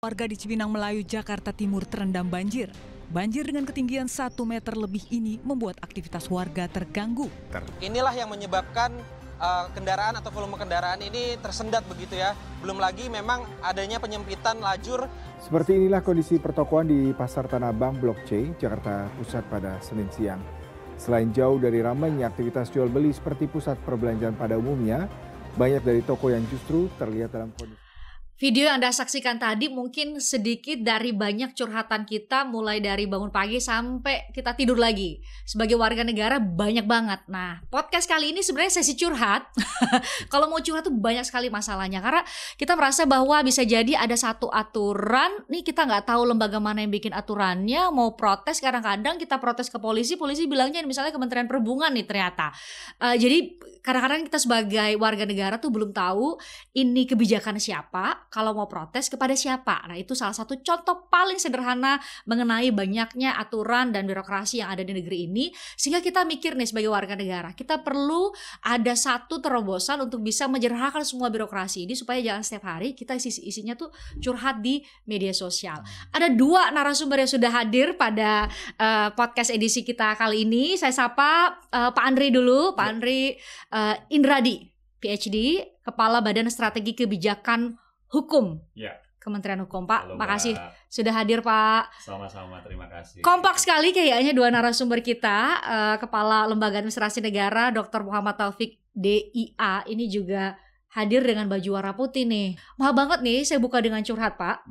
Warga di Cipinang Melayu, Jakarta Timur terendam banjir. Banjir dengan ketinggian 1 meter lebih ini membuat aktivitas warga terganggu. Inilah yang menyebabkan kendaraan atau volume kendaraan ini tersendat begitu ya. Belum lagi memang adanya penyempitan lajur. Seperti inilah kondisi pertokoan di Pasar Tanah Abang Blok C, Jakarta Pusat pada Senin siang. Selain jauh dari ramainya aktivitas jual beli seperti pusat perbelanjaan pada umumnya, banyak dari toko yang justru terlihat dalam kondisi. Video yang Anda saksikan tadi mungkin sedikit dari banyak curhatan kita mulai dari bangun pagi sampai kita tidur lagi. Sebagai warga negara banyak banget. Nah, podcast kali ini sebenarnya sesi curhat. Kalau mau curhat tuh banyak sekali masalahnya. Karena kita merasa bahwa bisa jadi ada satu aturan, nih kita nggak tahu lembaga mana yang bikin aturannya, mau protes kadang-kadang kita protes ke polisi, polisi bilangnya misalnya Kementerian Perhubungan nih ternyata. Jadi kadang-kadang kita sebagai warga negara tuh belum tahu ini kebijakan siapa, kalau mau protes kepada siapa. Nah itu salah satu contoh paling sederhana mengenai banyaknya aturan dan birokrasi yang ada di negeri ini. Sehingga kita mikir nih sebagai warga negara, kita perlu ada satu terobosan untuk bisa menjernihkan semua birokrasi ini supaya jangan setiap hari kita isinya tuh curhat di media sosial. Ada dua narasumber yang sudah hadir pada podcast edisi kita kali ini. Saya sapa Pak Andri dulu, Pak Andri Indradi, PhD, Kepala Badan Strategi Kebijakan Hukum, Kementerian Hukum. Pak, halo, makasih sudah hadir Pak. Sama-sama, terima kasih. Kompak sekali kayaknya dua narasumber kita, Kepala Lembaga Administrasi Negara Dr. Muhammad Taufik DIA ini juga hadir dengan baju warna putih nih. Mahal banget nih saya buka dengan curhat Pak.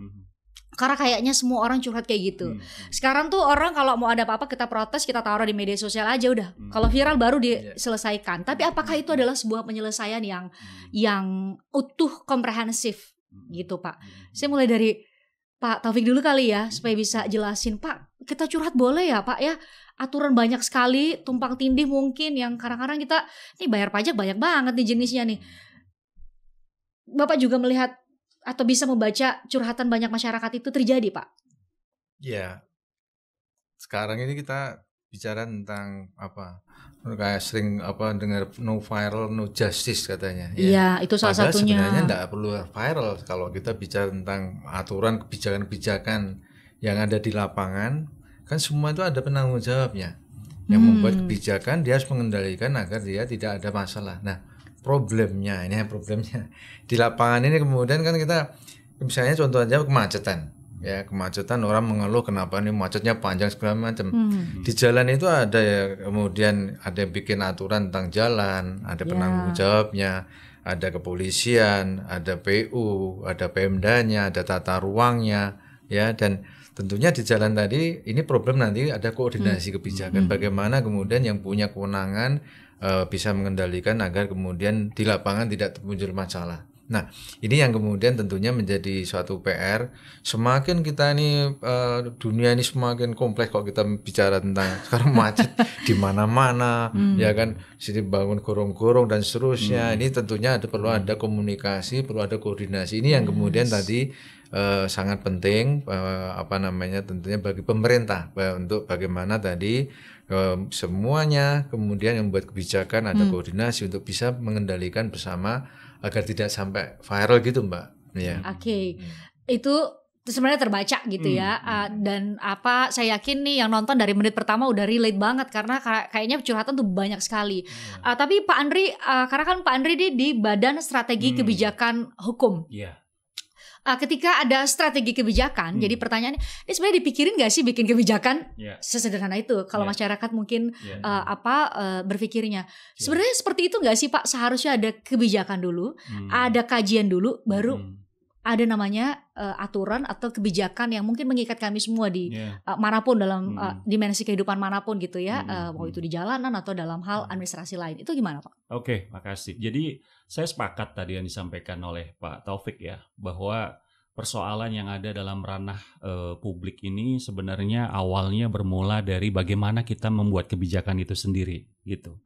Karena kayaknya semua orang curhat kayak gitu. Sekarang tuh orang kalau mau ada apa-apa kita protes, kita taruh di media sosial aja udah. Kalau viral baru diselesaikan. Tapi apakah itu adalah sebuah penyelesaian yang utuh, komprehensif gitu Pak? Saya mulai dari Pak Taufik dulu kali ya supaya bisa jelasin. Pak, kita curhat boleh ya Pak ya? Aturan banyak sekali, tumpang tindih mungkin yang kadang-kadang kita nih bayar pajak banyak banget nih jenisnya nih. Bapak juga melihat atau bisa membaca curhatan banyak masyarakat itu terjadi, Pak? Ya, sekarang ini kita bicara tentang apa? Kayak sering dengar no viral, no justice katanya. Iya, itu salah padahal satunya. Sebenarnya tidak perlu viral kalau kita bicara tentang aturan kebijakan-kebijakan yang ada di lapangan, kan semua itu ada penanggung jawabnya. Yang membuat kebijakan dia harus mengendalikan agar dia tidak ada masalah. Nah, problemnya di lapangan ini kemudian kan kita misalnya contoh aja kemacetan orang mengeluh kenapa nih macetnya panjang segala macam. Di jalan itu ada ya, kemudian ada yang bikin aturan tentang jalan, ada penanggung jawabnya, ada kepolisian, ada PU, ada Pemdanya, ada tata ruangnya ya. Dan tentunya di jalan tadi ini problem nanti ada koordinasi kebijakan, bagaimana kemudian yang punya kewenangan bisa mengendalikan agar kemudian di lapangan tidak muncul masalah. Nah, ini yang kemudian tentunya menjadi suatu PR. Semakin kita ini dunia ini semakin kompleks kok kita bicara tentang sekarang macet di mana-mana, ya kan, sini bangun gorong-gorong dan seterusnya. Ini tentunya perlu ada komunikasi, perlu ada koordinasi. Ini yang kemudian tadi sangat penting tentunya bagi pemerintah untuk bagaimana tadi semuanya kemudian yang membuat kebijakan ada koordinasi untuk bisa mengendalikan bersama agar tidak sampai viral gitu Mbak. Ya. Oke. Itu sebenarnya terbaca gitu ya. Dan saya yakin nih yang nonton dari menit pertama udah relate banget karena kayaknya curhatan tuh banyak sekali. Tapi Pak Andri, karena kan Pak Andri di Badan Strategi Kebijakan Hukum. Iya. Ketika ada strategi kebijakan, jadi pertanyaannya, ini sebenarnya dipikirin nggak sih bikin kebijakan sesederhana itu? Kalau masyarakat mungkin berpikirnya, sebenarnya seperti itu nggak sih Pak? Seharusnya ada kebijakan dulu, ada kajian dulu, baru ada namanya aturan atau kebijakan yang mungkin mengikat kami semua di manapun dalam dimensi kehidupan manapun gitu ya, mau itu di jalanan atau dalam hal administrasi lain. Itu gimana Pak? Oke, makasih. Jadi saya sepakat tadi yang disampaikan oleh Pak Taufik ya, bahwa persoalan yang ada dalam ranah publik ini sebenarnya awalnya bermula dari bagaimana kita membuat kebijakan itu sendiri gitu.